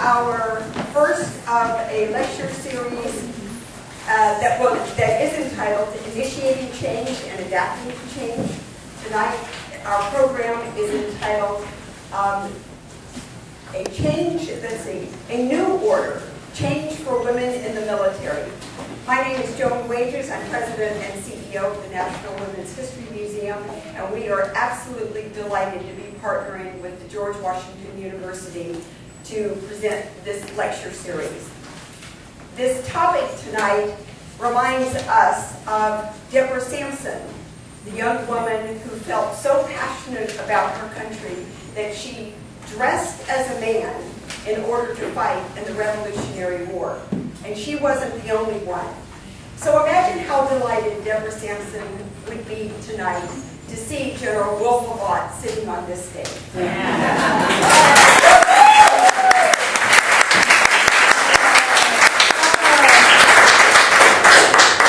our first of a lecture series that is entitled Initiating Change and Adapting to Change. Tonight, our program is entitled A New Order, Change for Women in the Military. My name is Joan Wagers. I'm President and CEO of the National Women's History Museum, and we are absolutely delighted to be partnering with the George Washington University to present this lecture series. This topic tonight reminds us of Deborah Sampson, the young woman who felt so passionate about her country that she dressed as a man in order to fight in the Revolutionary War. And she wasn't the only one. So imagine how delighted Deborah Sampson would be tonight to see General Wilma Vaught sitting on this stage.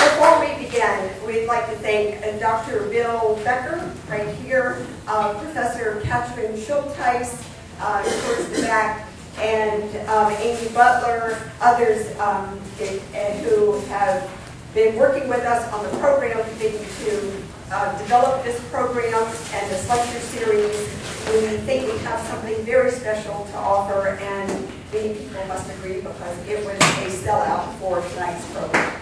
Before we begin, we'd like to thank Dr. Bill Becker, right here, Professor Katrin Schultheis, towards the back, and Amy Butler, others who have been working with us on the program committee to develop this program and this lecture series. We think we have something very special to offer, and many people must agree because it was a sellout for tonight's program.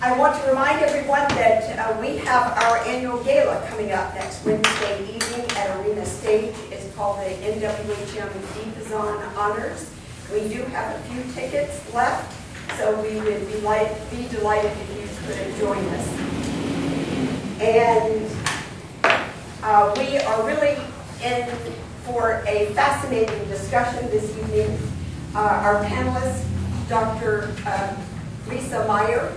I want to remind everyone that we have our annual gala coming up next Wednesday evening at Arena Stage. It's called the NWHM Deepazon Honors. We do have a few tickets left, so we would be delighted if you could join us. And we are really in for a fascinating discussion this evening. Our panelists, Dr. Leisa Meyer,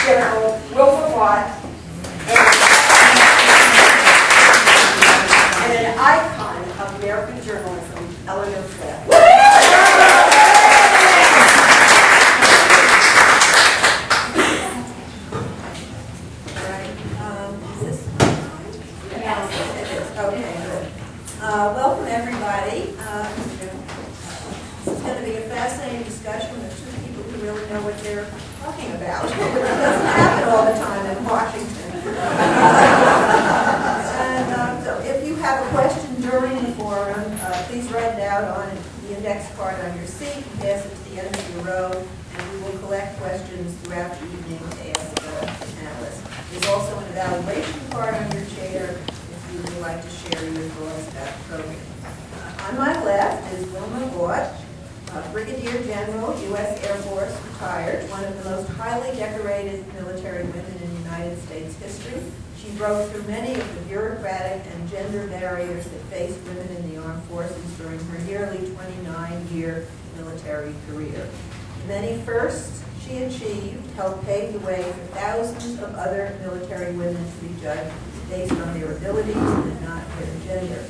General Wilma Vaught, and an icon of American journalism, Eleanor Clift. Is this Yes, it is. Okay, good. Welcome, everybody. This is going to be a fascinating discussion with two people who really know what they're talking about. It doesn't happen all the time in Washington. And so if you have a question during the forum, please write it out on the index card on your seat and pass it to the end of your row, and we will collect questions throughout the evening to ask the panelists. There's also an evaluation card on your chair if you would like to share your thoughts about the program. On my left is Wilma Vaught, Brigadier General, U.S. Air Force, retired, one of the most highly decorated military women in United States history. She broke through many of the bureaucratic and gender barriers that faced women in the armed forces during her nearly 29-year military career. The many firsts she achieved helped pave the way for thousands of other military women to be judged based on their abilities and not their gender.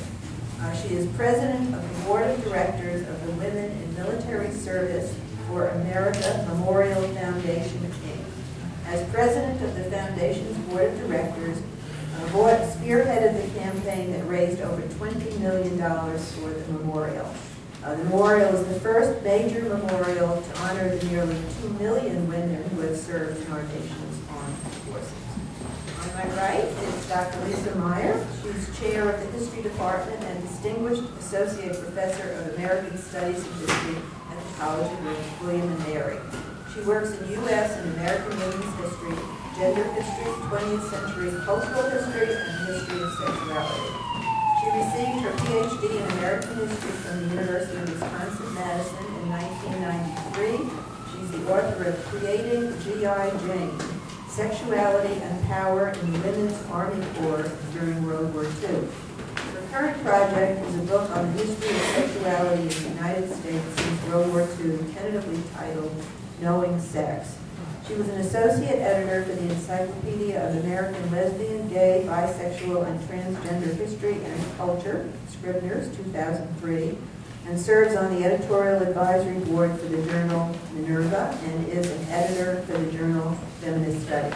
She is president of the Board of Directors of the Women in Military Service for America Memorial Foundation, Inc. As president of the foundation's board of directors, Vaught spearheaded the campaign that raised over $20 million for the memorial. The memorial is the first major memorial to honor the nearly 2 million women who have served in our nation's armed forces. On my right is Dr. Leisa Meyer. She's chair of the History Department and Distinguished Associate Professor of American Studies and History at the College of William and Mary. She works in U.S. and American women's history, gender history, 20th century cultural history, and history of sexuality. She received her Ph.D. in American history from the University of Wisconsin-Madison in 1993. She's the author of Creating G.I. Jane, Sexuality and Power in the Women's Army Corps during World War II. Her current project is a book on the history of sexuality in the United States since World War II, tentatively titled Knowing Sex. She was an associate editor for the Encyclopedia of American Lesbian, Gay, Bisexual, and Transgender History and Culture, Scribner's, 2003, and serves on the editorial advisory board for the journal Minerva and is an editor for the journal Feminist Studies.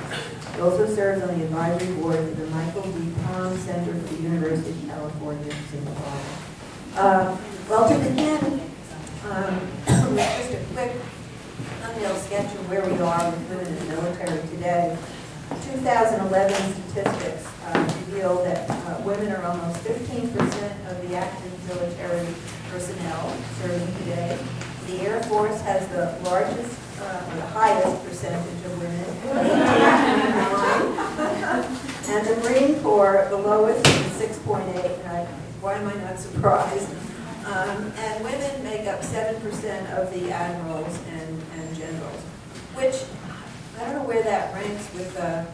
He also serves on the advisory board of the Michael D. Palm Center for the University of California, Santa Barbara. Well, to begin, with just a quick thumbnail sketch of where we are with women in the military today. 2011 statistics reveal that women are almost 15% of the active military personnel serving today. The Air Force has the largest, or the highest percentage of women, 8.9, and the Marine Corps, the lowest, 6.8. Why am I not surprised? And women make up 7% of the admirals and generals, which I don't know where that ranks with the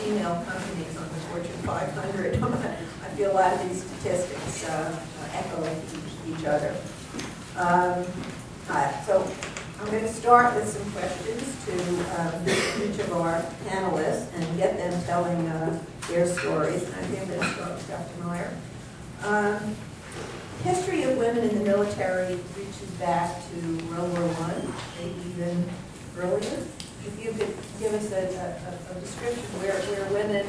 female companies on the Fortune 500. I feel a lot of these statistics echo each other. So I'm going to start with some questions to each of our panelists and get them telling their stories. And I think I'm going to start with Dr. Meyer. History of women in the military reaches back to World War I, maybe even earlier. If you could give us a description where women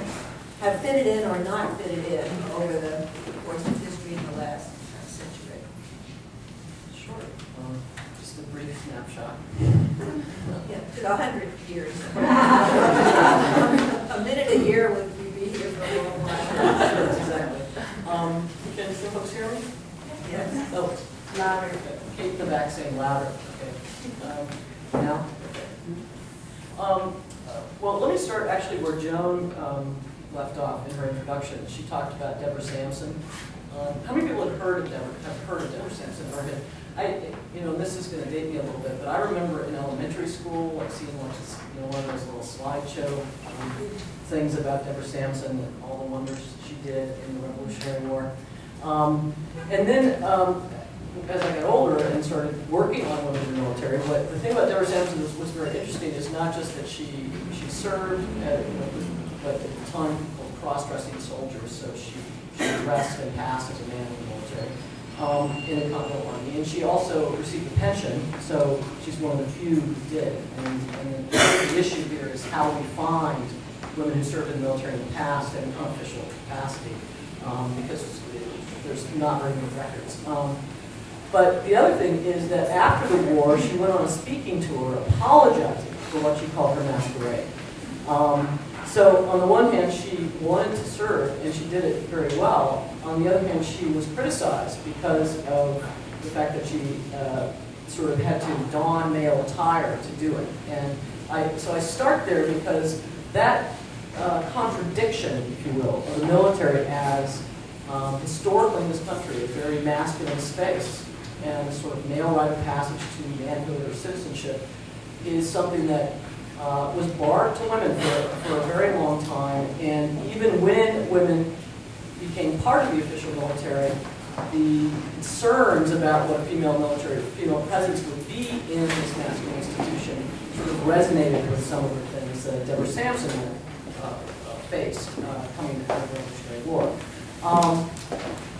have fitted in or not fitted in over the course of history in the last century. Sure. Just a brief snapshot. Yeah, to 100 years. A minute a year would we be here for a long while. Sure, exactly. Can some folks hear me? Yes. Oh, louder. Kate in the back saying louder. Okay. Now? Okay. Well, let me start actually where Joan left off in her introduction. She talked about Deborah Sampson. How many people have heard of Deborah Sampson? Or this is going to date me a little bit, but I remember in elementary school, like seeing one of those little slideshow things about Deborah Sampson and all the wonders she did in the Revolutionary War. And then, as I got older and started working on women in the military, the thing about Deborah Sampson was very interesting is not just that she served, but at the time called cross-dressing soldiers, so she dressed and passed as a man in the military in the Continental Army, and she also received a pension, so she's one of the few who did. And the issue here is how we find women who served in the military in the past in an unofficial capacity, because there's not very many records. But the other thing is that after the war, she went on a speaking tour apologizing for what she called her masquerade. So on the one hand, she wanted to serve, and she did it very well. On the other hand, she was criticized because of the fact that she sort of had to don male attire to do it. And so I start there because that contradiction, if you will, of the military as historically in this country a very masculine space and a sort of male rite of passage to manhood or citizenship is something that was barred to women for a very long time. And even when women became part of the official military, the concerns about what a female presence would be in this masculine institution sort of resonated with some of the things that Deborah Sampson faced coming out of the Revolutionary War.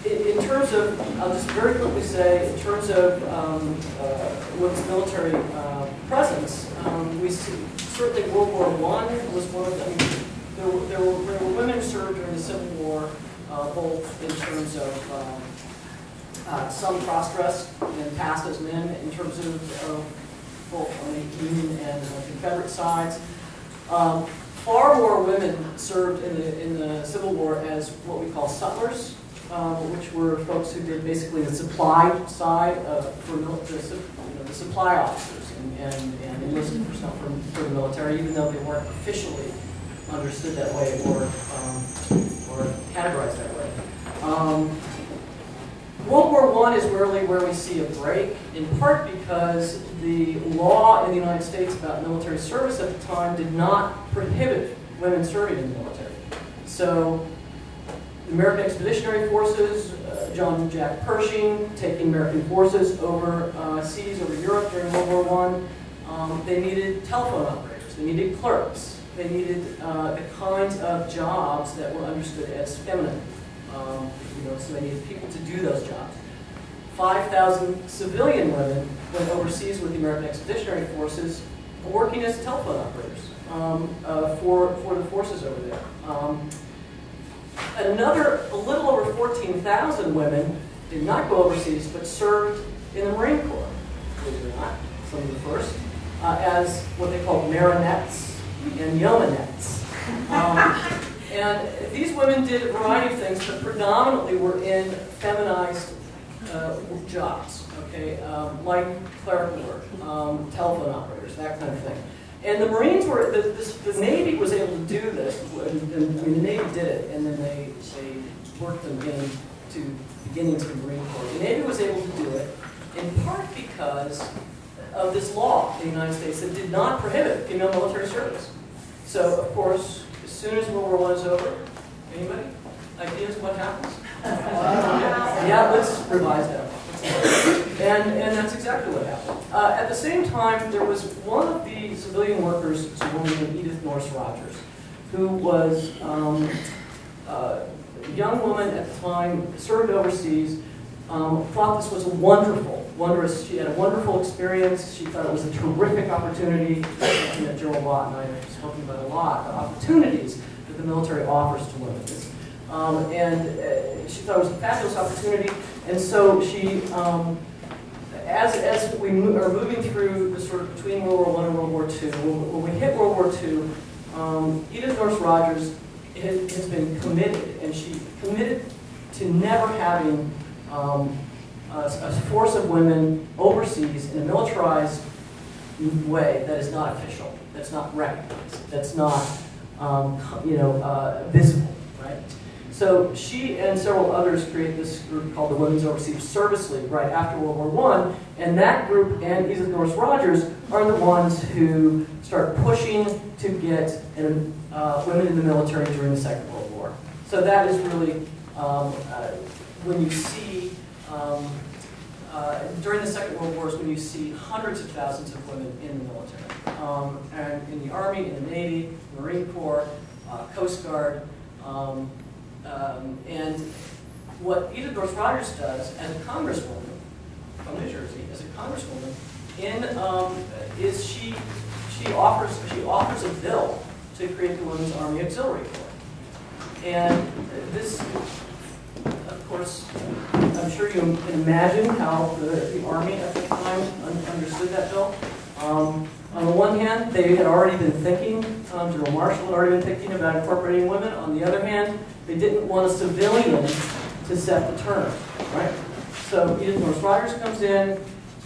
In terms of, I'll just very quickly say, in terms of women's military presence, we see certainly World War I was one of them. There were women who served during the Civil War, both in terms of some cross-dressed and passed as men, in terms of both on the Union and Confederate sides. Far more women served in the Civil War as what we call sutlers, which were folks who did basically the supply side for the supply officers and enlisted for the military, even though they weren't officially understood that way or categorized that way. World War I is really where we see a break, in part because the law in the United States about military service at the time did not prohibit women serving in the military. So the American Expeditionary Forces, John and Jack Pershing taking American forces over seas over Europe during World War I, they needed telephone operators, they needed clerks, they needed the kinds of jobs that were understood as feminine. So they needed people to do those jobs. 5,000 civilian women went overseas with the American Expeditionary Forces working as telephone operators. for the forces over there. A little over 14,000 women did not go overseas, but served in the Marine Corps, believe it or not, some of the first, as what they called marinettes and yeomanettes. And these women did a variety of things, but predominantly were in feminized jobs, okay, like clerical work, telephone operators, that kind of thing. And the Marines were, the Navy was able to do this, and the Navy did it, and then they worked them into beginnings of the Marine Corps. The Navy was able to do it in part because of this law in the United States that did not prohibit female military service. So, of course, as soon as World War I is over, anybody? Ideas what happens? Yeah, let's revise that. And that's exactly what happened. At the same time, there was one of the civilian workers, it's a woman named Edith Norris Rogers, who was a young woman at the time, served overseas, thought this was a she had a wonderful experience. She thought it was a terrific opportunity. Something that General Vaught and I have spoken about a lot, the opportunities that the military offers to women. And she thought it was a fabulous opportunity. And so she, as we are moving through the sort of between World War I and World War II, when we hit World War II, Edith Norris Rogers has been committed, and she committed to never having a force of women overseas in a militarized way that is not official, that's not recognized, that's not visible, right? So she and several others create this group called the Women's Overseas Service League right after World War I, and that group and Edith Norris Rogers are the ones who start pushing to get women in the military during the Second World War. So that is really when you see during the Second World War is when you see hundreds of thousands of women in the military, and in the Army, in the Navy, Marine Corps, Coast Guard. And what Edith Norris Rogers does as a congresswoman from New Jersey, as a congresswoman, is she offers a bill to create the Women's Army Auxiliary Corps. And this, of course, I'm sure you can imagine how the Army at the time understood that bill. On the one hand, they had already been thinking, General Marshall had already been thinking about incorporating women. On the other hand, they didn't want a civilian to set the term, right? So Edith Norris Rogers comes in,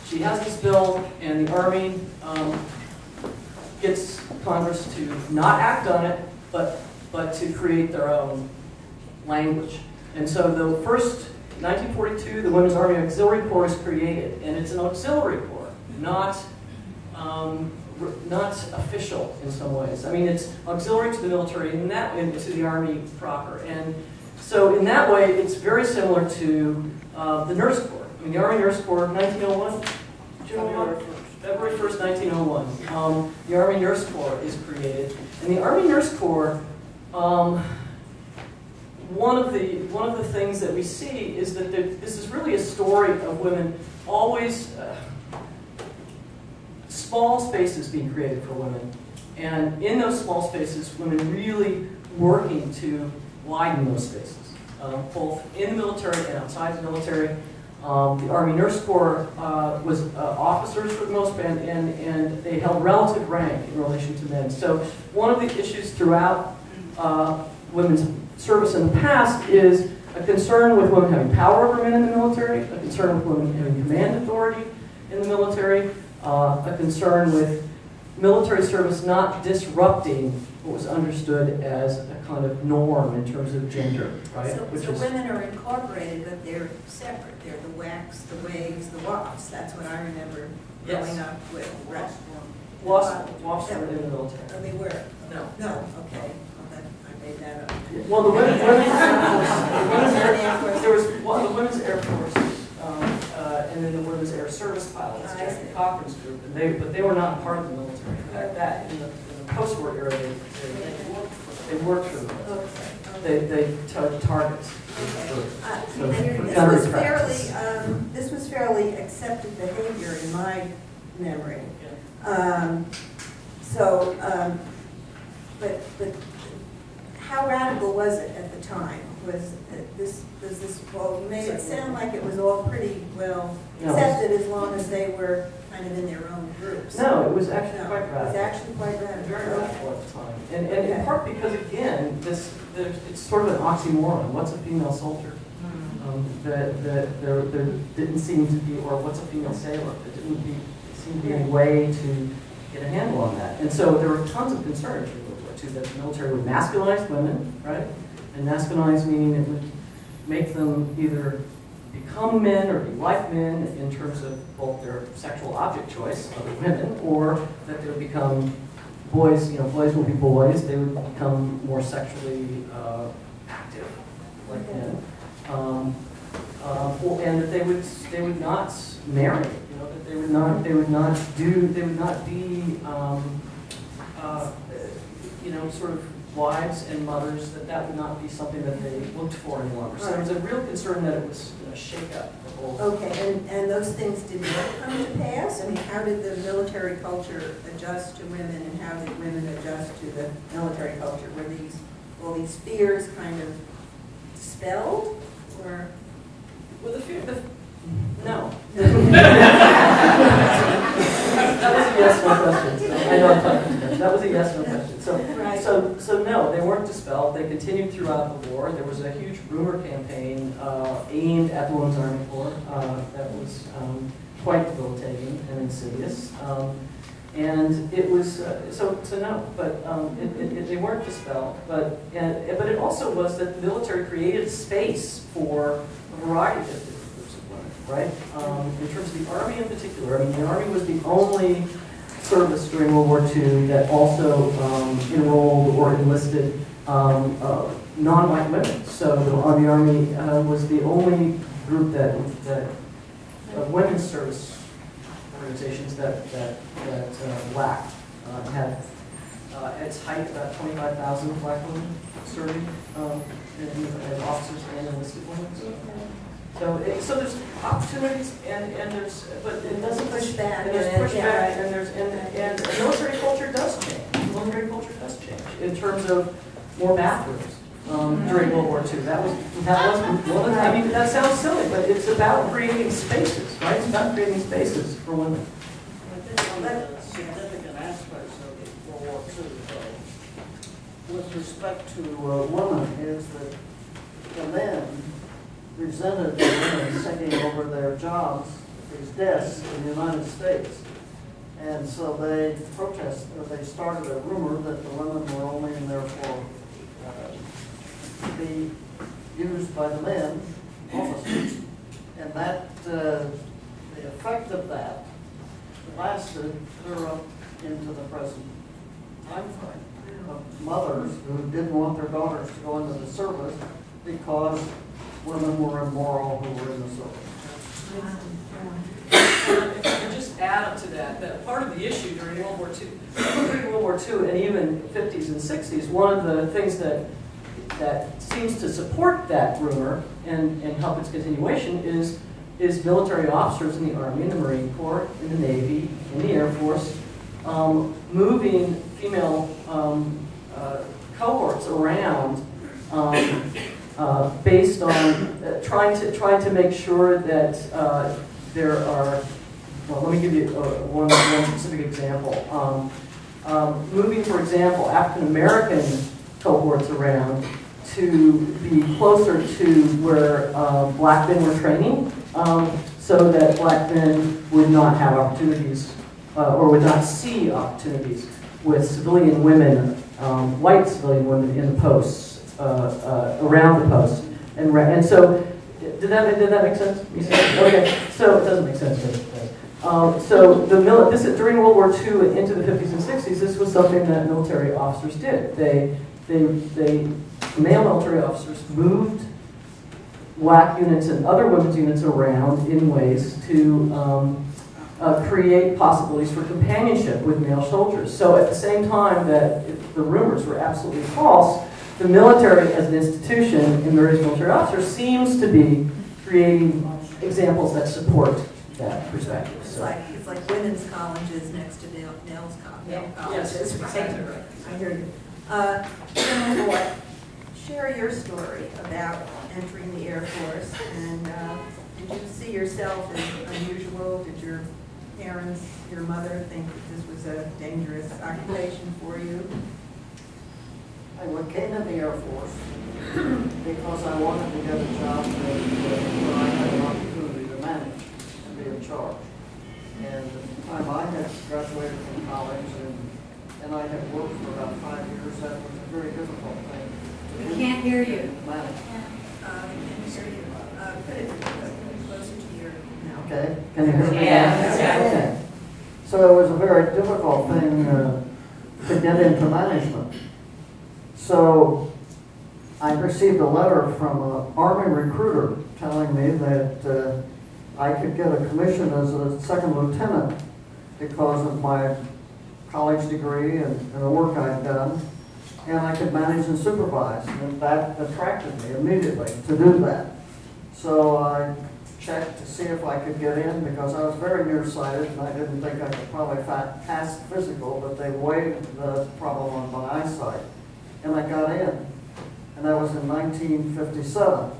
she has this bill, and the Army gets Congress to not act on it, but to create their own language. And so the first, 1942, the Women's Army Auxiliary Corps is created, and it's an auxiliary corps, not official in some ways. I mean, it's auxiliary to the military and to the Army proper. And so in that way, it's very similar to the Nurse Corps. I mean, the Army Nurse Corps, 1901, February 1st, 1901. The Army Nurse Corps is created. And the Army Nurse Corps, one of the things that we see is that this is really a story of women always small spaces being created for women, and in those small spaces, women really working to widen those spaces, both in the military and outside the military. The Army Nurse Corps was officers for the most part, and they held relative rank in relation to men. So one of the issues throughout women's service in the past is a concern with women having power over men in the military, a concern with women having command authority in the military, a concern with military service not disrupting what was understood as a kind of norm in terms of gender, right? So women are incorporated, but they're separate. They're the WACs, the WAVs, the WAFs. That's what I remember growing up with. WAFs were in the military. Oh, they were? No. No, okay. I made that up. Well, the Women's Air Force, there was the Women's Air Force, and then the Women's Air Service Pilots, Jackie Cochran's group, but they were not part of the military. That in the post-war era, they worked for the military. They took targets. This was fairly accepted behavior in my memory. but how radical was it at the time? Was this, well, you made it sound like it was all pretty well accepted as long as they were kind of in their own groups. No, it was actually quite radical. It was actually quite radical. Very radical at the time. And in part because, again, it's sort of an oxymoron. What's a female soldier? That there didn't seem to be, or what's a female sailor? There didn't seem to be any way to get a handle on that. And so there were tons of concerns in World War II that the military would masculinize women, right? And masculinize meaning it would make them either become men or be like men in terms of both their sexual object choice, other women, or that they would become boys, boys will be boys, they would become more sexually active, like men. And that they would not marry, that they would not be sort of wives and mothers, that would not be something that they looked for any longer. So there was a real concern that it was going to shake up the whole. Okay, and those things did not come to pass? I mean, how did the military culture adjust to women, and how did women adjust to the military culture? Were all these fears kind of dispelled, or? Well, no. That was a yes/no question. I know I'm talking to you. That was a yes/no question. So no, they weren't dispelled. They continued throughout the war. There was a huge rumor campaign aimed at the Women's Army Corps that was quite debilitating and insidious. And it was so no, but they weren't dispelled. But it also was that the military created space for a variety of different groups of women, right? In terms of the Army in particular, I mean, the Army was the only service during World War II that also enrolled or enlisted non-white women. So the Army was the only group that women's service organizations that Black had at its height about 25,000 Black women serving as officers and enlisted women. So there's opportunities and there's, but it doesn't push back. And there's pushback and military culture does change. Military culture does change in terms of more bathrooms during World War II. That was I mean, that sounds silly, but it's about creating spaces, right? It's about creating spaces for women. One of the significant aspects of World War II, though, with respect to women, is that the men resented the women taking over their jobs, these desks in the United States. And so they they started a rumor that the women were only in there for to be used by the men, officers. And that, the effect of that lasted clear up into the present time frame of mothers who didn't want their daughters to go into the service because women were immoral who were in the service. If I could just add to that part of the issue during World War II, and even 50s and 60s, one of the things that seems to support that rumor and help its continuation is military officers in the Army, in the Marine Corps, in the Navy, in the Air Force, moving female cohorts around based on trying to make sure that there are. Well, let me give you one specific example. Moving, for example, African American cohorts around to be closer to where Black men were training, so that Black men would not have opportunities or would not see opportunities with civilian women, white civilian women in the posts, around the posts. And so, did that make sense? Okay, so it doesn't make sense. So during World War II and into the 50s and 60s, this was something that military officers did. Male military officers moved Black units and other women's units around in ways to create possibilities for companionship with male soldiers. So at the same time that the rumors were absolutely false, the military as an institution and various military officers seems to be creating examples that support that perspective. It's like women's colleges next to male's colleges. Yes, that's exactly right. I hear you. Colonel Vaught, share your story about entering the Air Force, and did you see yourself as unusual? Did your parents, your mother, think that this was a dangerous occupation for you? I came in the Air Force because I wanted to get a job where I had an opportunity to manage and be in charge. And at the time I had graduated from college and I had worked for about 5 years, that was a very difficult thing. We can't hear you. Manage. Put it closer to your mouth. Okay, can you hear me? Yeah. Okay. So it was a very difficult thing to get into management. So I received a letter from an Army recruiter telling me that I could get a commission as a second lieutenant because of my college degree and the work I'd done, and I could manage and supervise, and that attracted me immediately to do that. So I checked to see if I could get in because I was very nearsighted and I didn't think I could probably pass physical, but they weighed the problem on my eyesight. And I got in, and that was in 1957.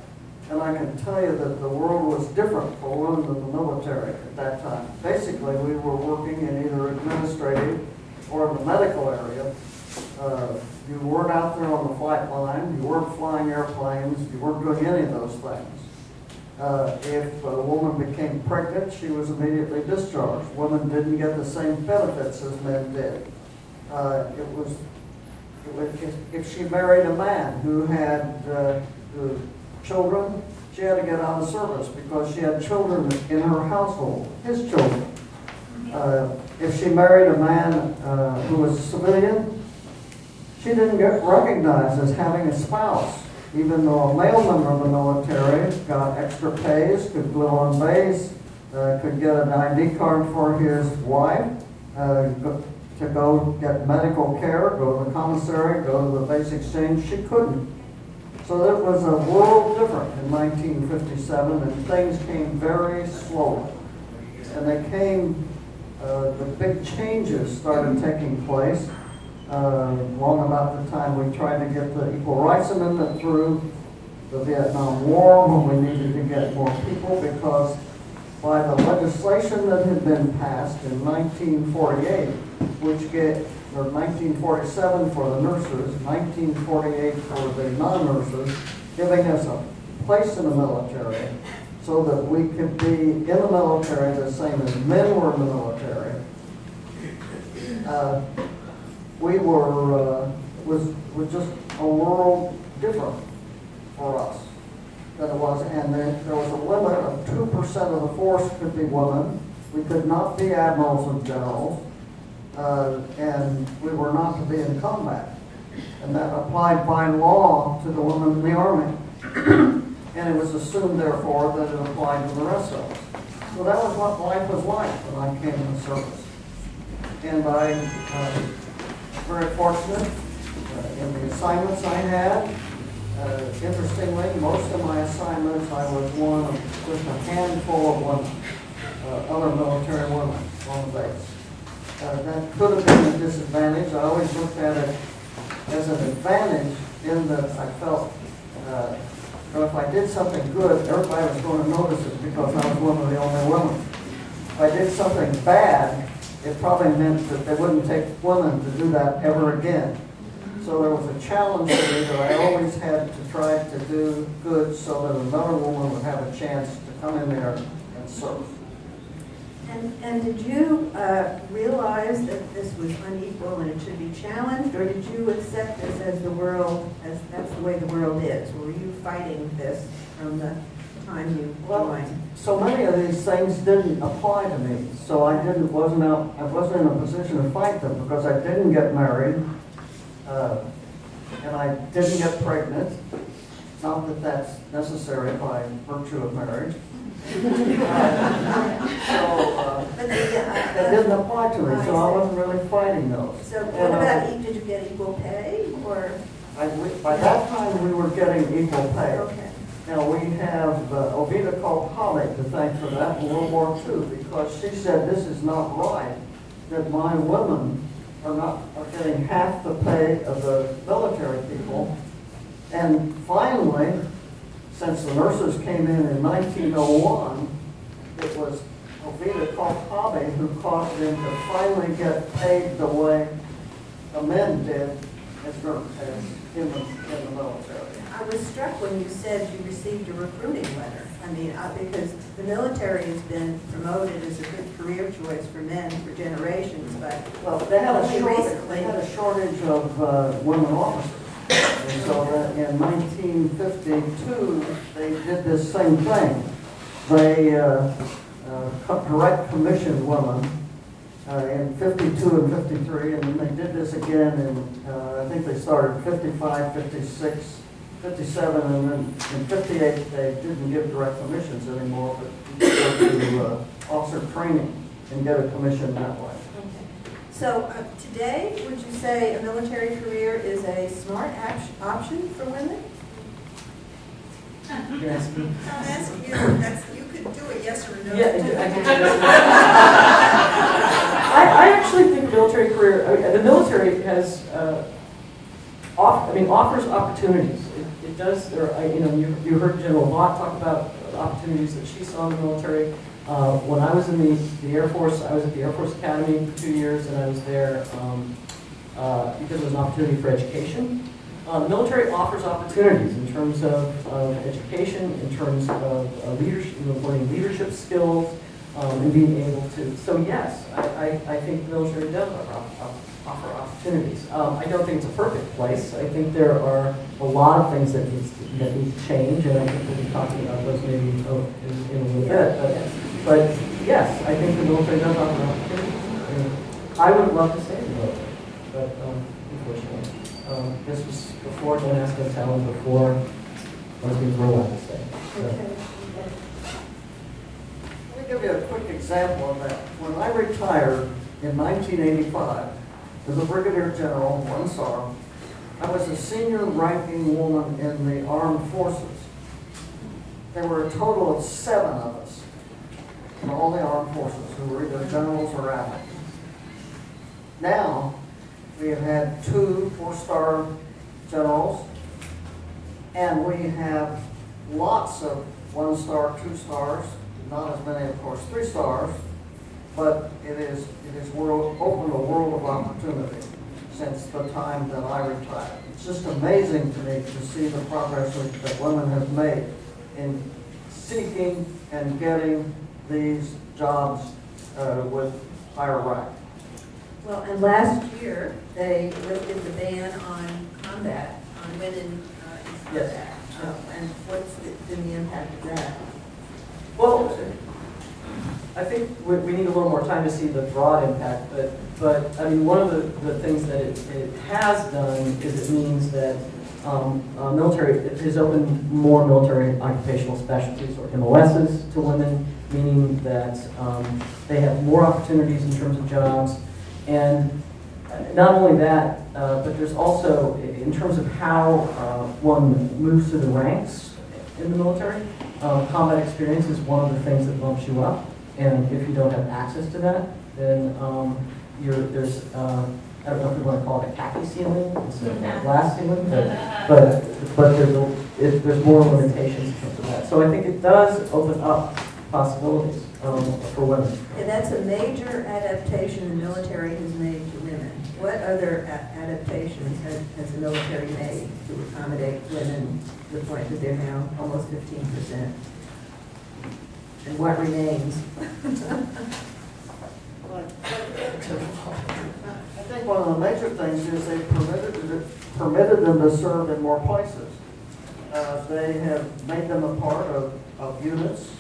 And I can tell you that the world was different for women in the military at that time. Basically, we were working in either administrative or in the medical area. You weren't out there on the flight line, you weren't flying airplanes, you weren't doing any of those things. If a woman became pregnant, she was immediately discharged. Women didn't get the same benefits as men did. If she married a man who had children, she had to get out of service because she had children in her household, his children. If she married a man who was a civilian, she didn't get recognized as having a spouse, even though a male member of the military got extra pays, could live on base, could get an ID card for his wife, to go get medical care, go to the commissary, go to the base exchange. She couldn't. So it was a world different in 1957, and things came very slowly. And they came, the big changes started taking place long about the time we tried to get the Equal Rights Amendment through, the Vietnam War, when we needed to get more people, because by the legislation that had been passed in 1948, which gave, or 1947 for the nurses, 1948 for the non-nurses, giving us a place in the military so that we could be in the military the same as men were in the military. We were, was just a world different for us than it was, and there was a limit of 2% of the force could be women. We could not be admirals and generals, and we were not to be in combat. And that applied by law to the women in the Army. And it was assumed, therefore, that it applied to the rest of us. So that was what life was like when I came in the service. And I very fortunate in the assignments I had. Interestingly, most of my assignments, I was one of just a handful of women, other military women on the base. That could have been a disadvantage. I always looked at it as an advantage in that I felt if I did something good, everybody was going to notice it because I was one of the only women. If I did something bad, it probably meant that they wouldn't take women to do that ever again. So there was a challenge for me that I always had to try to do good so that another woman would have a chance to come in there and serve. And did you realize that this was unequal and it should be challenged, or did you accept this as the world, as that's the way the world is? Or were you fighting this from the time you joined? So many of these things didn't apply to me, so I wasn't in a position to fight them because I didn't get married, and I didn't get pregnant. Not that that's necessary by virtue of marriage. That didn't apply to me, so I wasn't really fighting those. So what about, did you get equal pay, or? By that time, we were getting equal pay. Okay. Now, we have Ovida called Holly to thank for that in World War II, because she said this is not right, that my women are getting half the pay of the military people. And finally, since the nurses came in 1901, it was Ovita Kalkabe who caused them to finally get paid the way the men did in the military. I was struck when you said you received a recruiting letter. I mean, because the military has been promoted as a good career choice for men for generations, but Well, they had only a recently. shortage of women officers. And so that in 1952, they did this same thing. They direct commissioned women in 52 and 53, and then they did this again in, I think they started 55, 56, 57, and then in 58 they didn't give direct commissions anymore, but you could go to officer training and get a commission that way. So today, would you say a military career is a smart option for women? You ask me? I'm asking you, you could do a yes or a no. Yeah, I can do I actually think military career, the military has, offers opportunities. It does, you heard General Vaught talk about the opportunities that she saw in the military. When I was in the Air Force, I was at the Air Force Academy for 2 years, and I was there because it was an opportunity for education. The military offers opportunities in terms of education, in terms of leadership, learning leadership skills, and being able to. So yes, I think the military does offer opportunities. I don't think it's a perfect place. I think there are a lot of things that need to change, and I think we'll be talking about those maybe in a little bit. But yes, I think the military does offer opportunities. I mean, I would love to stay in the military, but unfortunately. This was before Don't Ask, Don't Tell, and before lesbians were allowed to stay. So. Let me give you a quick example of that. When I retired in 1985 as a brigadier general, 1 star, I was a senior ranking woman in the armed forces. There were a total of 7 of us in all the armed forces who were either generals or admirals. Now, we have had 2 4-star generals, and we have lots of 1-star, 2 stars, not as many, of course, 3 stars, but it is opened a world of opportunity since the time that I retired. It's just amazing to me to see the progress that women have made in seeking and getting these jobs with higher rank. Well, and last year, they lifted the ban on combat, on women in combat. Yes. And what's been the impact of that? Well, I think we need a little more time to see the broad impact, but I mean, one of the things that it has done is it means that it has opened more military occupational specialties, or MOSs, to women, meaning that they have more opportunities in terms of jobs. And not only that, but there's also, in terms of how one moves through the ranks in the military, combat experience is one of the things that bumps you up. And if you don't have access to that, then there's, I don't know if we want to call it a khaki ceiling instead of a glass ceiling, but there's more limitations in terms of that. So I think it does open up possibilities for women. And that's a major adaptation the military has made to women. What other adaptations has the military made to accommodate women to the point that they're now almost 15%? And what remains? I think one of the major things is they permitted them to serve in more places. They have made them a part of units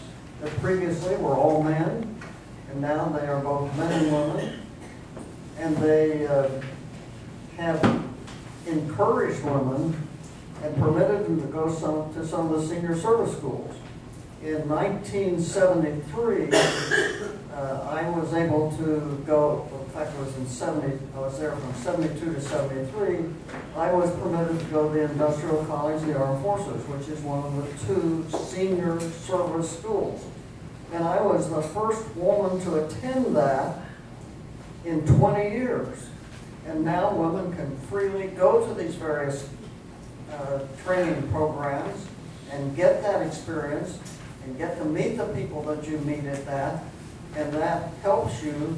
that previously were all men, and now they are both men and women. And they have encouraged women and permitted them to go to some of the senior service schools. In 1973, I was able to go, in fact I was there from 72 to 73, I was permitted to go to the Industrial College of the Armed Forces, which is one of the 2 senior service schools. And I was the first woman to attend that in 20 years. And now women can freely go to these various training programs and get that experience and get to meet the people that you meet at that, and that helps you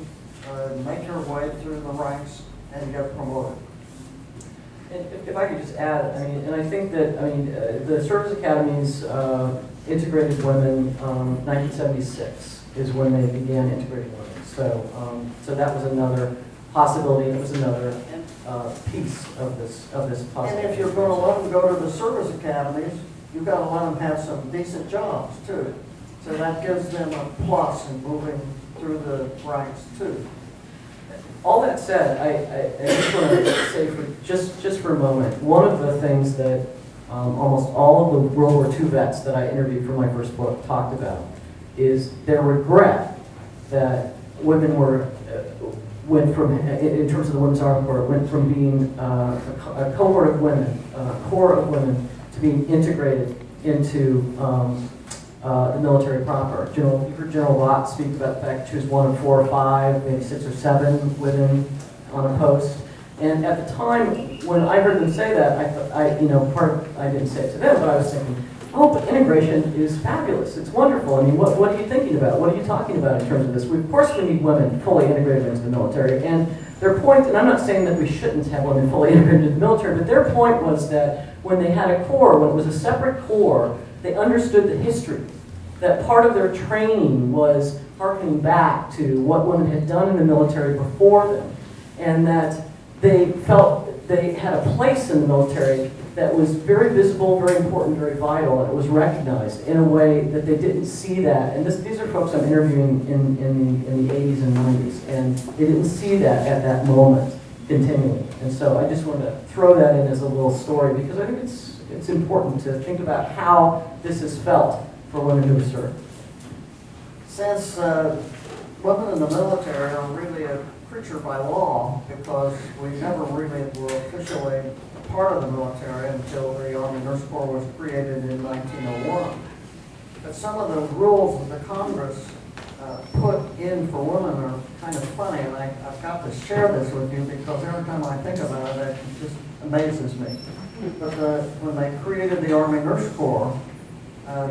make your way through the ranks and get promoted. And if I could just add, I mean, and I think that, I mean, the service academies integrated women, 1976 is when they began integrating women. So that was another possibility, it was another piece of this puzzle. And if you're going to let them go to the service academies, you've got to let them have some decent jobs too. So that gives them a plus in moving through the ranks too. All that said, I just want to say for just for a moment, one of the things that almost all of the World War II vets that I interviewed for my first book talked about is their regret that women went from, in terms of the Women's Army Corps, went from being a cohort of women, a core of women, to being integrated into the military proper. You've heard General Vaught speak about the fact that she was one of 4 or 5, maybe 6 or 7 women on a post. And at the time, when I heard them say that, I didn't say it to them, but I was thinking, oh, but integration is fabulous. It's wonderful. I mean, what are you thinking about? What are you talking about in terms of this? Of course we need women fully integrated into the military. And their point, and I'm not saying that we shouldn't have women fully integrated into the military, but their point was that when they had a corps, when it was a separate corps, they understood the history. That part of their training was harkening back to what women had done in the military before them, and that they felt they had a place in the military that was very visible, very important, very vital, and it was recognized in a way that they didn't see that. And these are folks I'm interviewing in the 80s and 90s, and they didn't see that at that moment continually. And so I just wanted to throw that in as a little story, because I think it's important to think about how this is felt for women who have served. Since women in the military are really a creature by law, because we never really were officially part of the military until the Army Nurse Corps was created in 1901. But some of the rules that the Congress put in for women are kind of funny, and I've got to share this with you because every time I think about it, it just amazes me. But when they created the Army Nurse Corps,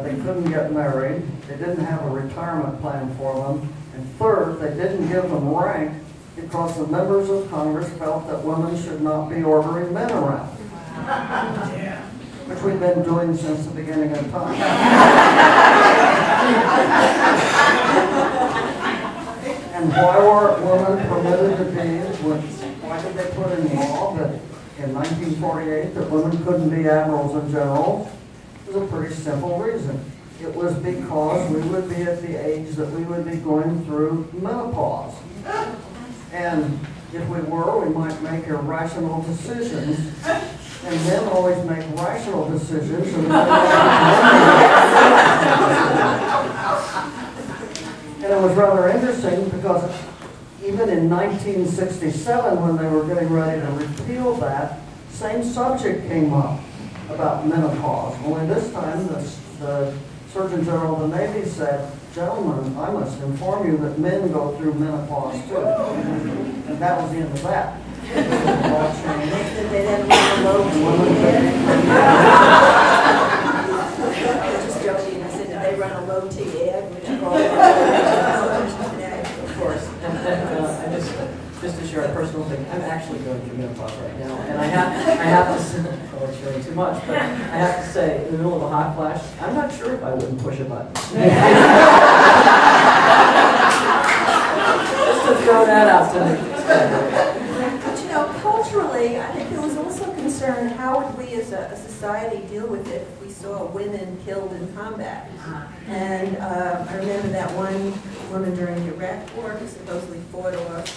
they couldn't get married, they didn't have a retirement plan for them, and third, they didn't give them rank because the members of Congress felt that women should not be ordering men around. Yeah. Which we've been doing since the beginning of time. And why were women permitted to be, why did they put in law that in 1948 that women couldn't be admirals and generals? It was a pretty simple reason. It was because we would be at the age that we would be going through menopause. And if we were, we might make irrational decisions, and then always make rational decisions. And it was rather interesting because even in 1967, when they were getting ready to repeal that, same subject came up about menopause. Only this time, the Surgeon General of the Navy said, "Gentlemen, I must inform you that men go through menopause too." And that was the end of that. All changed. Did they then run a low T ad? Just joking, I said, did they run a low T ad? Which Of course. And just to share a personal thing, I'm actually going through menopause right now, and I have to say, I won't share too much, but I have to say, in the middle of a hot flash, I'm not sure if I wouldn't push a button. Just to throw that out to But you know, culturally, I think there was also concern, how would we as a society deal with it if we saw women killed in combat? And I remember that one woman during the Iraq War who supposedly fought off,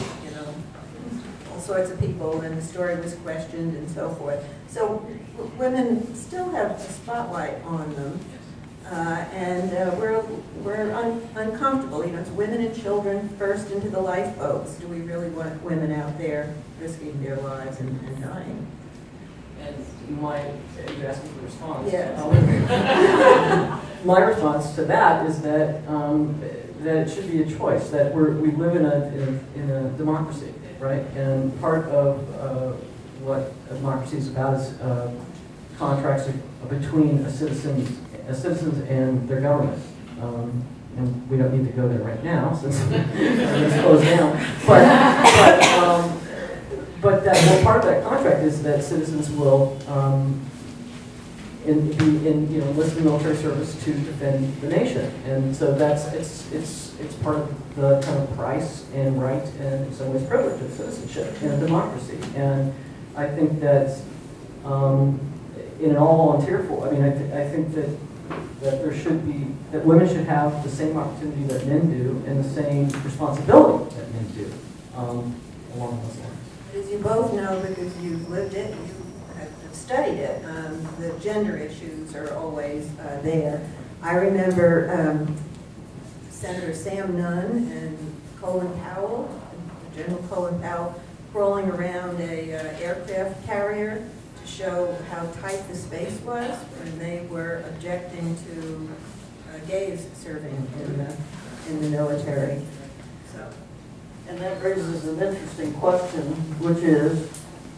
all sorts of people, and the story was questioned and so forth. So women still have a spotlight on them, and we're uncomfortable. It's women and children first into the lifeboats. Do we really want women out there risking their lives and dying? And you asking for a response. Yes. My response to that is that it should be a choice, that we live in a democracy, right? And part of what democracy is about is contracts between citizens and their government. And we don't need to go there right now since it's closed down. But that well, part of that contract is that citizens will enlist in military service to defend the nation, and so it's part of the kind of price and right and in some ways privilege of citizenship in a democracy. And I think that in an all volunteer form, I mean, I think that there should be that women should have the same opportunity that men do and the same responsibility that men do along those lines. As you both know, because you've lived it, you have studied it, the gender issues are always there. I remember Senator Sam Nunn and Colin Powell, General Colin Powell, crawling around a aircraft carrier to show how tight the space was, and they were objecting to gays serving in the military. So. And that raises an interesting question, which is,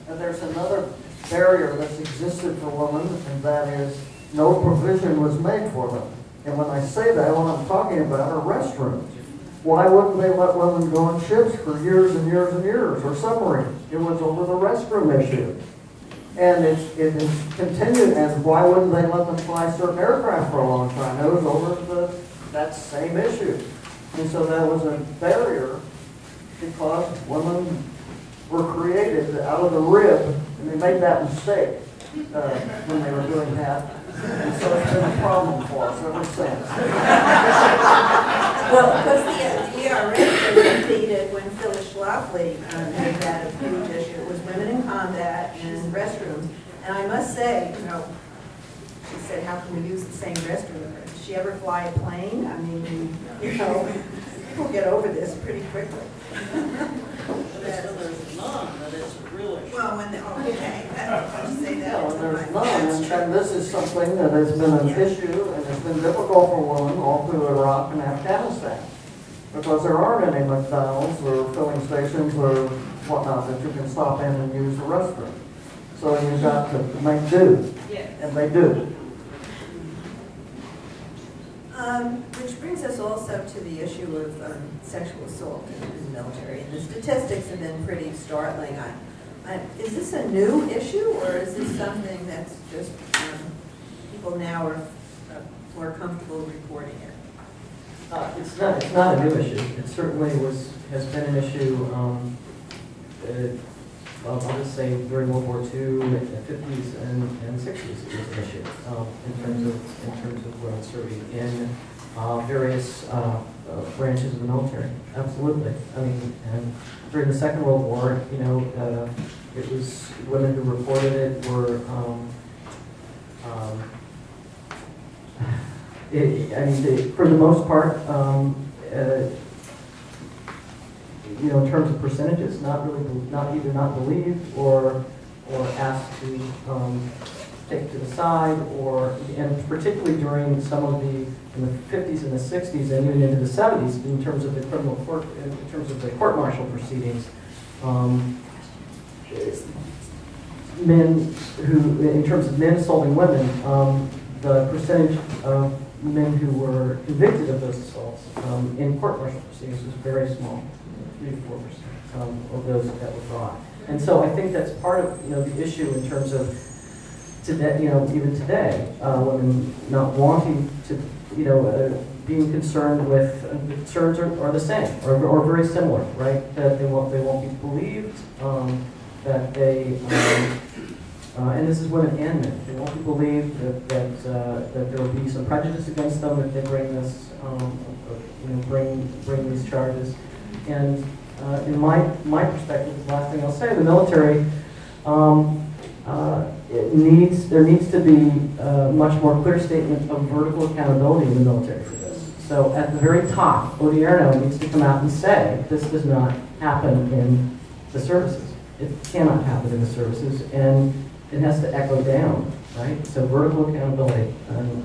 there's another barrier that's existed for women, and that is no provision was made for them. And when I say that, what I'm talking about are restrooms. Why wouldn't they let women go on ships for years and years and years, or submarines? It was over the restroom issue. And it is continued, and why wouldn't they let them fly certain aircraft for a long time? It was over that same issue. And so that was a barrier because women were created out of the rib, and they made that mistake when they were doing that. And so it's been a problem for us ever since. Well, because the ERA defeated when Phyllis Schlafly made that a huge issue. It was women in combat and restrooms. And I must say, she said, how can we use the same restroom? Did she ever fly a plane? I mean, people get over this pretty quickly. There's none, that it's a real issue. Well, okay, I'll say that. No, there's none, and this is something that has been an issue, and it's been difficult for women all through Iraq and Afghanistan, because there aren't any McDonald's or filling stations or whatnot that you can stop in and use the restroom. So you've got to make do, and they do. Which brings us also to the issue of sexual assault in the military. And the statistics have been pretty startling. Is this a new issue, or is this something that's just people now are more comfortable reporting it? It's not a new issue. It certainly has been an issue. I'll just say during World War II, in the 50s and 60s, it was an issue in terms of women serving in various branches of the military. Absolutely. I mean, and during the Second World War, it was women who reported it were. For the most part, in terms of percentages, not either not believed or asked to take to the side, and particularly during some of in the 50s and the 60s and even into the 70s, in terms of the criminal court, in terms of the court-martial proceedings, men who, in terms of men assaulting women, the percentage of men who were convicted of those assaults in court-martial proceedings was very small. 3 to 4% of those that were brought, and so I think that's part of the issue in terms of today. Even today, women not wanting to, being concerned with concerns are the same or very similar, right? That they won't be believed, that they and this is women and men. They won't be believed that there will be some prejudice against them if they bring this, bring these charges. And in my perspective, the last thing I'll say, the military, there needs to be a much more clear statement of vertical accountability in the military for this. So at the very top, Odierno needs to come out and say, this does not happen in the services. It cannot happen in the services, and it has to echo down, right? So vertical accountability. And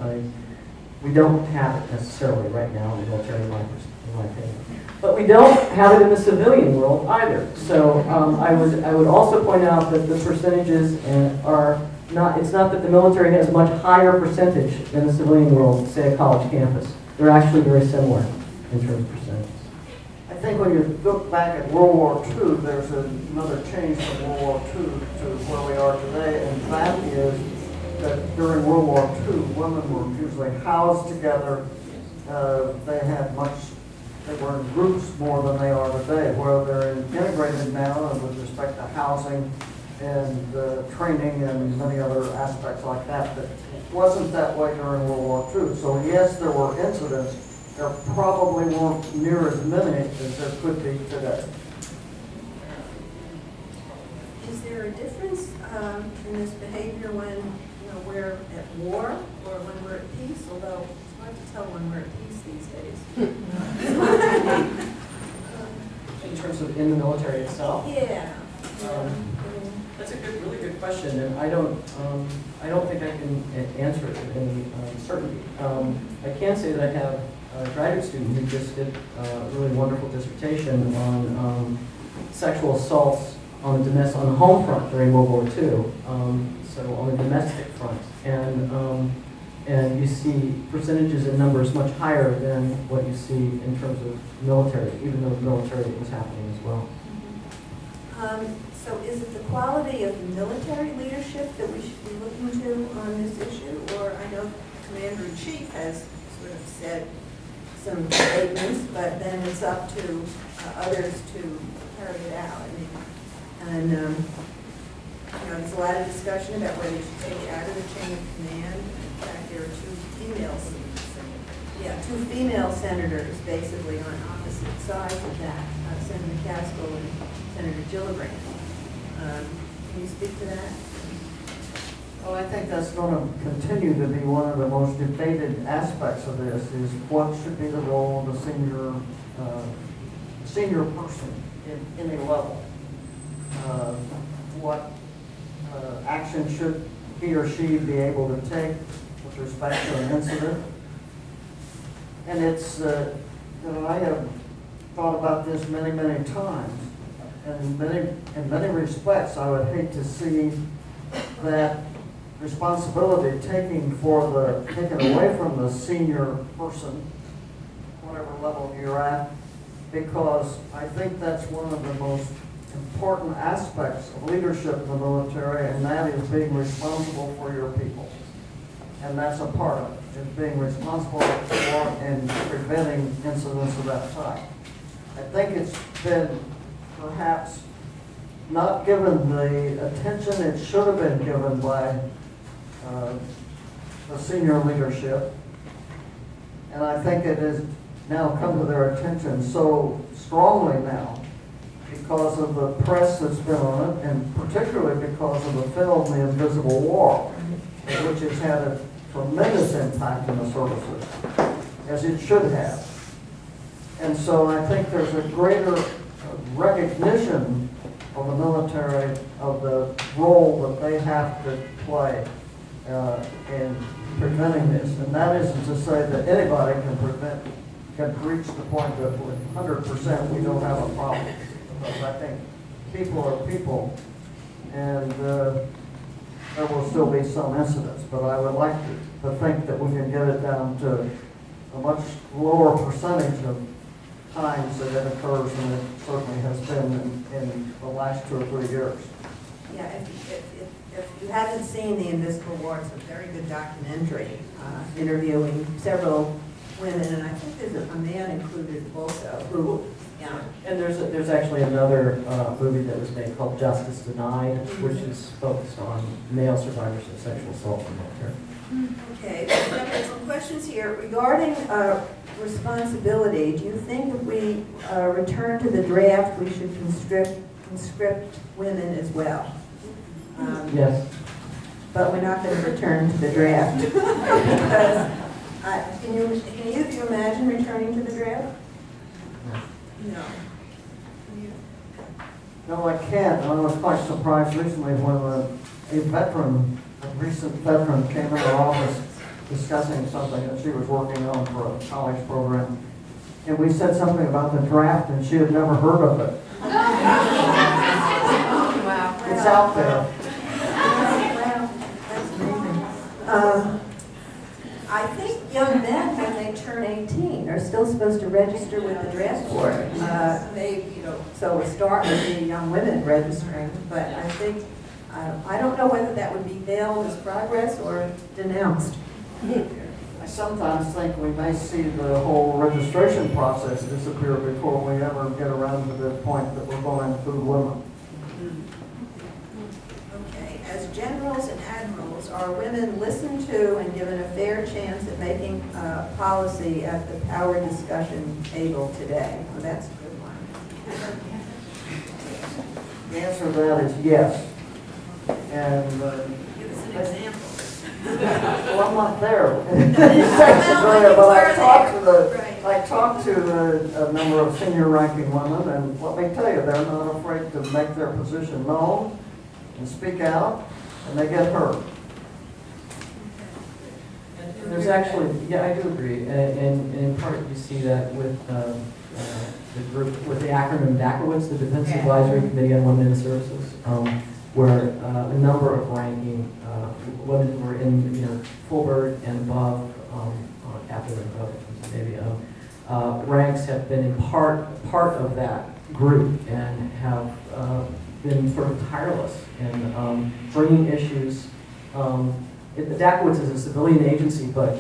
We don't have it necessarily right now in the military, in my opinion. But we don't have it in the civilian world either. So I would also point out that the percentages are not, it's not that the military has a much higher percentage than the civilian world, say a college campus. They're actually very similar in terms of percentages. I think when you look back at World War II, there's another change from World War II to where we are today, and that is that during World War II, women were usually housed together. They were in groups more than they are today, where they're integrated now with respect to housing and training and many other aspects like that. But it wasn't that way during World War II. So yes, there were incidents. There probably weren't near as many as there could be today. Is there a difference in this behavior when we're at war or when we're at peace? Although it's hard to tell when we're at peace these days. In terms of in the military itself? Yeah. That's a really good question, and I don't think I can answer it with any certainty. I can say that I have a graduate student who just did a really wonderful dissertation on sexual assaults on the home front during World War II. So on the domestic front, and you see percentages and numbers much higher than what you see in terms of military, even though the military was happening as well. So is it the quality of military leadership that we should be looking to on this issue? Or I know Commander-in-Chief has sort of said some statements, but then it's up to others to carry it out. And there's a lot of discussion about whether you should take it out of the chain of command. In fact, there are two female senators basically on opposite sides of that, Senator Caskell and Senator Gillibrand. Can you speak to that? Well, I think that's going to continue to be one of the most debated aspects of this, is what should be the role of the senior person in any level. What action should he or she be able to take with respect to an incident? And it's, I have thought about this many, many times. And in many respects, I would hate to see that responsibility taken away from the senior person, whatever level you're at, because I think that's one of the most important aspects of leadership in the military, and that is being responsible for your people. And that's a part of it, is being responsible for and preventing incidents of that type. I think it's been perhaps not given the attention it should have been given by the senior leadership. And I think it has now come to their attention so strongly now because of the press that's been on it, and particularly because of the film The Invisible War, which has had a tremendous impact in the services, as it should have. And so I think there's a greater recognition of the military of the role that they have to play in preventing this. And that isn't to say that anybody can reach the point that with 100% we don't have a problem. Because I think people are people, and there will still be some incidents. But I would like to think that we can get it down to a much lower percentage of times that it occurs than it certainly has been in the last 2 or 3 years. Yeah, if you haven't seen The Invisible War, it's a very good documentary interviewing several women, and I think there's a man included also who, yeah. And there's actually another movie that was made called Justice Denied, which is focused on male survivors of sexual assault in the military. Okay, we have some questions here regarding responsibility. Do you think if we return to the draft, we should conscript women as well? Yes. But we're not going to return to the draft because can you imagine returning to the draft? No. No, I can't. I was quite surprised recently when a recent veteran came into office discussing something that she was working on for a college program. And we said something about the draft, and she had never heard of it. Wow. It's out there. Wow, that's amazing. I think young men, when they turn 18, are still supposed to register with the draft board. So a start would be young women registering, but I think, I don't know whether that would be hailed as progress or denounced. I sometimes think we may see the whole registration process disappear before we ever get around to the point that we're going to include women. Okay, as generals and admirals, are women listened to and given a fair chance at making policy at the power discussion table today? Well, that's a good one. The answer to that is yes. And Give us an example. well, I'm not there. Well, But I right. talked to a number of senior ranking women, and let me tell you, they're not afraid to make their position known and speak out, and they get heard. And there's actually, yeah, I do agree, and in part you see that with the group, with the acronym DACOWITS, the Defense Advisory Committee on Women in Services, where a number of ranking women who were in, full-bird and above, after the maybe ranks have been in part of that group and have been sort of tireless in bringing issues. The DACOWITS is a civilian agency, but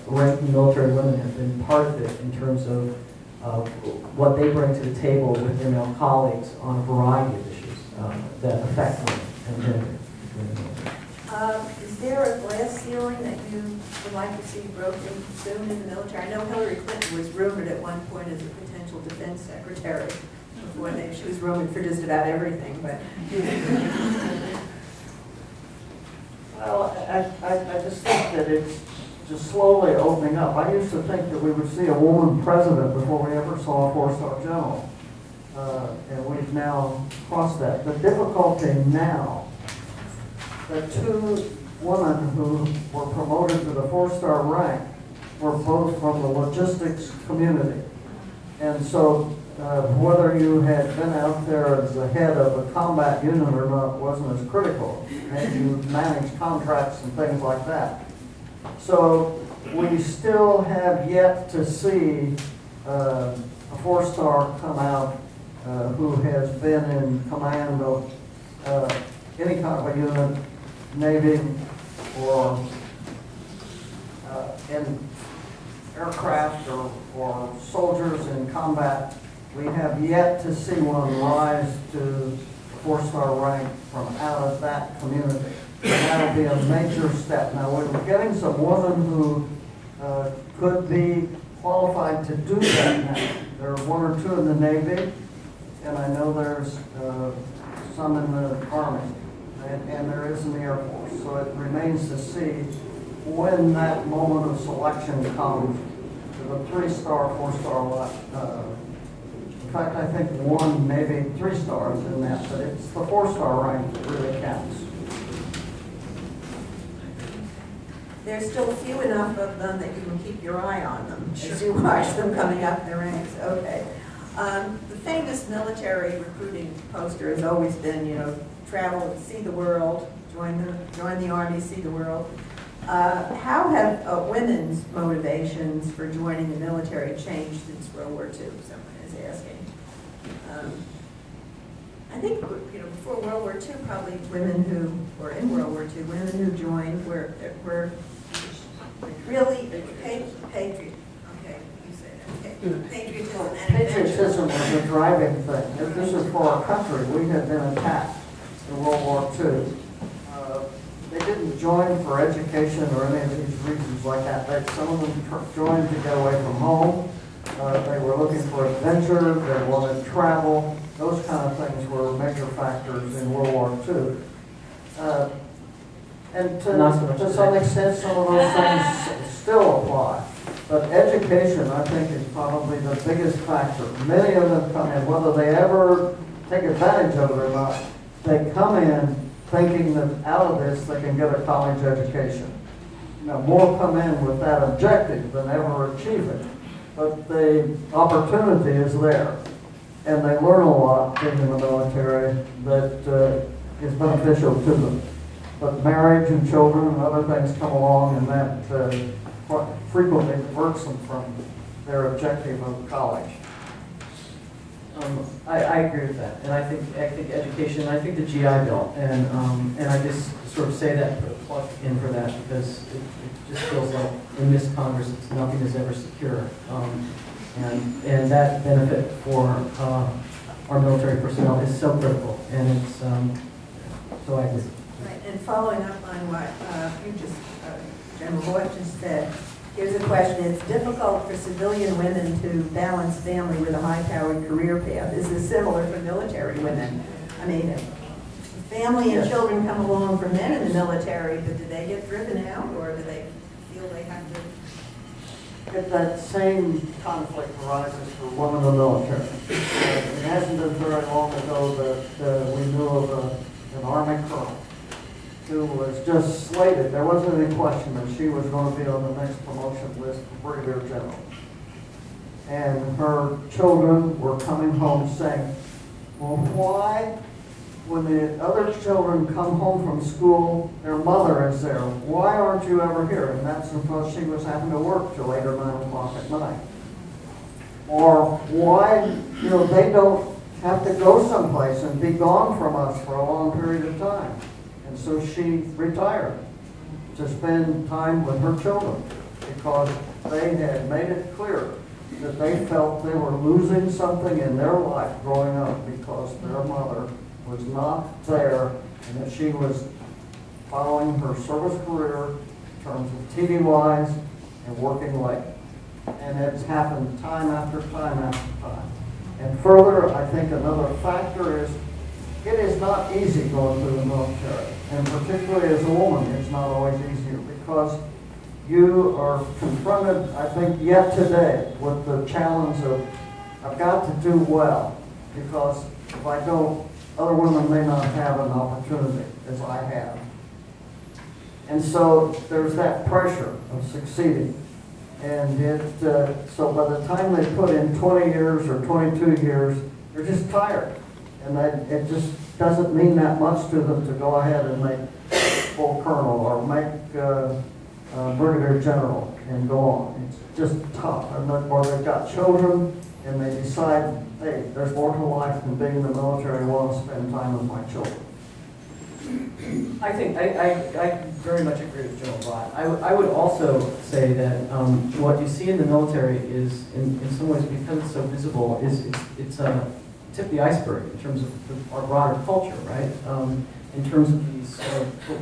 ranking military women have been part of it in terms of what they bring to the table with their male colleagues on a variety of issues that affect women and gender. Is there a glass ceiling that you would like to see broken soon in the military? I know Hillary Clinton was rumored at one point as a potential defense secretary. Before she was rumored for just about everything, but. Well, I just think that it's just slowly opening up. I used to think that we would see a woman president before we ever saw a four-star general. And we've now crossed that. The difficulty now, the two women who were promoted to the four-star rank were both from the logistics community. And so whether you had been out there as the head of a combat unit or not wasn't as critical. And you managed contracts and things like that. So we still have yet to see a four-star come out who has been in command of any kind of a unit, Navy, or in aircraft or soldiers in combat. We have yet to see one rise to four-star rank from out of that community. And that'll be a major step. Now, we're getting some women who could be qualified to do that now. There are one or two in the Navy, and I know there's some in the Army, and there is in the Air Force. So it remains to see when that moment of selection comes to the three-star, four-star. In fact, I think one, maybe 3 stars in that, but it's the four-star rank that really counts. There's still few enough of them that you can keep your eye on them as you watch them coming up in the ranks. Okay. The famous military recruiting poster has always been, travel, see the world, join the Army, see the world. How have women's motivations for joining the military changed since World War II? Someone is asking. I think, before World War II, probably women who were in World War II, women who joined were really patriot. Okay, you say that. Okay. Patriotism and Patriotism was the driving thing. If this is for our country, we had been attacked in World War II. They didn't join for education or any of these reasons like that. Some of them joined to get away from home. They were looking for adventure. They wanted travel. Those kind of things were major factors in World War II. And to some extent, some of those things still apply. But education, I think, is probably the biggest factor. Many of them come in, whether they ever take advantage of it or not, they come in thinking that out of this they can get a college education. Now, more come in with that objective than ever achieve it, but the opportunity is there. And they learn a lot being in the military that is beneficial to them. But marriage and children and other things come along, and that frequently diverts them from their objective of college. I agree with that, and I think education, I think the GI Bill, and I just sort of say that, put a plug in for that, because it just feels like in this Congress, nothing is ever secure, and that benefit for our military personnel is so critical, and it's so I agree. Right, and following up on what General Vaught just said, here's a question. It's difficult for civilian women to balance family with a high-powered career path. Is this similar for military women? I mean, family and children come along for men in the military, but do they get driven out, or do they feel they have to? If that same conflict arises for women in the military. It hasn't been very long ago that we knew of an Army colonel who was just slated. There wasn't any question that she was going to be on the next promotion list for Brigadier General. And her children were coming home saying, well, why, when the other children come home from school, their mother is there. Why aren't you ever here? And that's because she was having to work till 8 or 9 o'clock at night. Or why, they don't have to go someplace and be gone from us for a long period of time. And so she retired to spend time with her children because they had made it clear that they felt they were losing something in their life growing up because their mother was not there, and that she was following her service career in terms of TDYs and working late. And it's happened time after time after time. And further, I think another factor is it is not easy going through the military. And particularly as a woman, it's not always easier because you are confronted, I think, yet today with the challenge of I've got to do well because if I don't, other women may not have an opportunity as I have. And so there's that pressure of succeeding. And so by the time they put in 20 years or 22 years, they're just tired. And it just doesn't mean that much to them to go ahead and make full colonel or make brigadier general and go on. It's just tough. Or they've got children and they decide, hey, there's more to life than being in the military. I want to spend time with my children. I think I very much agree with General Vaught. I would also say that what you see in the military is, in some ways, because it's so visible, it's a tip of the iceberg in terms of our broader culture, right? In terms of these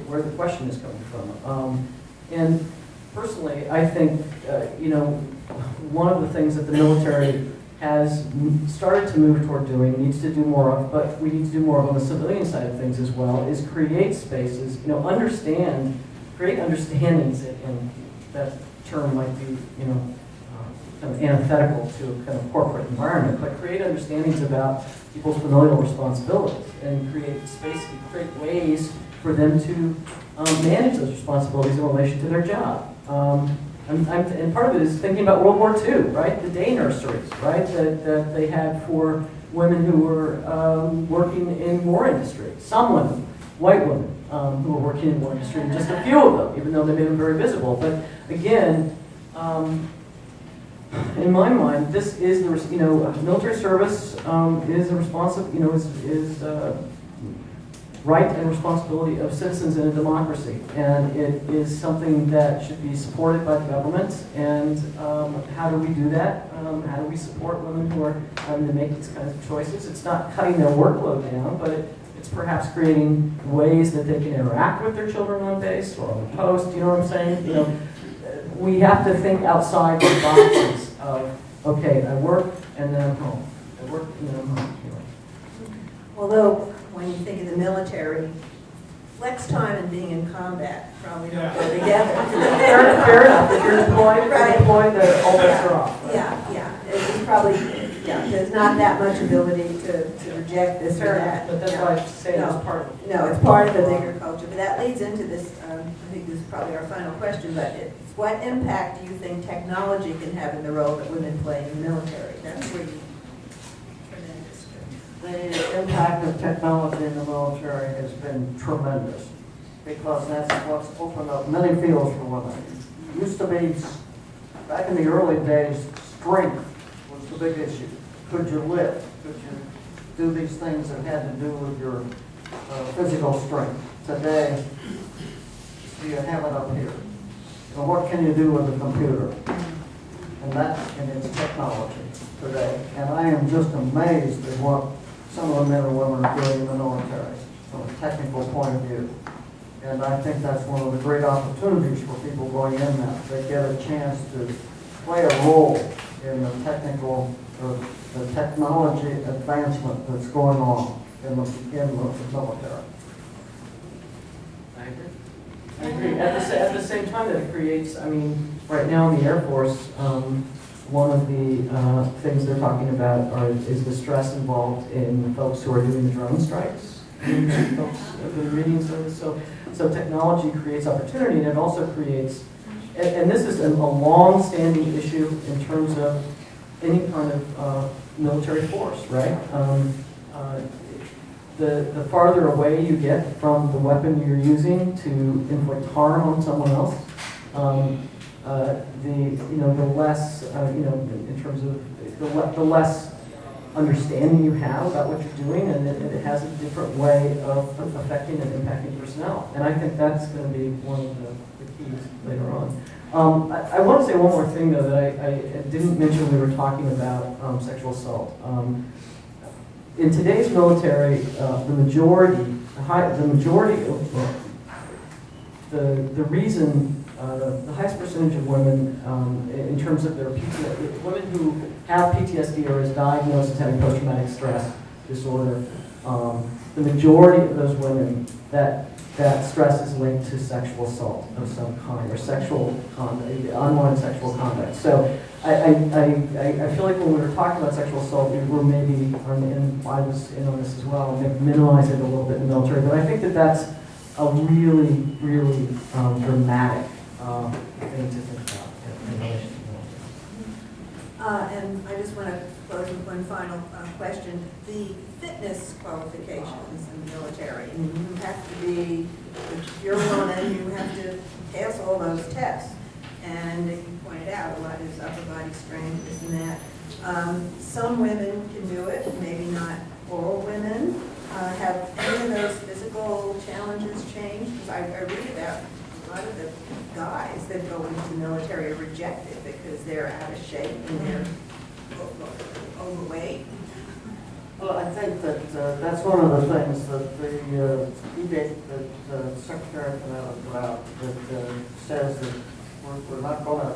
where the question is coming from. And personally, I think one of the things that the military has started to move toward doing, needs to do more of, but we need to do more of on the civilian side of things as well, is create spaces, create understandings, and that term might be, kind of antithetical to a kind of corporate environment, but create understandings about people's familial responsibilities and create space, create ways for them to manage those responsibilities in relation to their job. And part of it is thinking about World War II, right? The day nurseries, right? That they had for women who were working in war industry. Some women, white women, who were working in war industry, and just a few of them, even though they made them very visible. But again, in my mind, this is military service is a is right and responsibility of citizens in a democracy, and it is something that should be supported by the government. And how do we do that? How do we support women who are having to make these kinds of choices? It's not cutting their workload down, but it's perhaps creating ways that they can interact with their children on base or on the post. You know what I'm saying? We have to think outside the boxes of, okay, I work and then I'm home. I work and then I'm home. Although, when you think of the military, flex time and being in combat probably don't go together. Fair enough. If you're deployed, Right. the all bets are off. Right? Yeah. It's probably, there's not that much ability to reject this or that. But that's No. why I say No. it's part of it. No, it's part of the bigger culture, but that leads into this, I think this is probably our final question, but it's what impact do you think technology can have in the role that women play in the military? That's where you The impact of technology in the military has been tremendous because that's what's opened up many fields for women. It used to be, back in the early days, strength was the big issue. Could you lift? Could you do these things that had to do with your physical strength? Today, do you have it up here? And what can you do with a computer? And it's technology today. And I am just amazed at what some of the men and women are doing in the military from a technical point of view. And I think that's one of the great opportunities for people going in now. They get a chance to play a role in the the technology advancement that's going on in the military. I agree. I agree. At the same time that it creates, I mean, right now in the Air Force, one of the things they're talking about is the stress involved in folks who are doing the drone strikes. Folks have been reading so technology creates opportunity, and it also creates, and this is a long-standing issue in terms of any kind of military force, right? The farther away you get from the weapon you're using to inflict harm on someone else, the less in terms of the less understanding you have about what you're doing, and it has a different way of affecting and impacting personnel. And I think that's going to be one of the keys later on. I want to say one more thing though that I didn't mention when we were talking about sexual assault. In today's military, the reason the highest percentage of women in terms of their PTSD, women who have PTSD or is diagnosed as having post-traumatic stress disorder, the majority of those women, that stress is linked to sexual assault of some kind or sexual conduct, unwanted sexual conduct. So I feel like when we were talking about sexual assault, we were maybe, and I was in on this as well, maybe minimize it a little bit in the military, but I think that that's a really, really dramatic thing to think about in relation to the military. and I just want to close with one final question. The fitness qualifications in the military, you have to be, if you're a woman, you have to pass all those tests. And you pointed out, a lot is upper body strength, this and that. Some women can do it, maybe not all women. Have any of those physical challenges changed? Because I read about a lot of the guys that go into the military are rejected because they're out of shape and they're overweight. Well, I think that that's one of the things that the edict that Secretary Panetta put out that says that we're not going to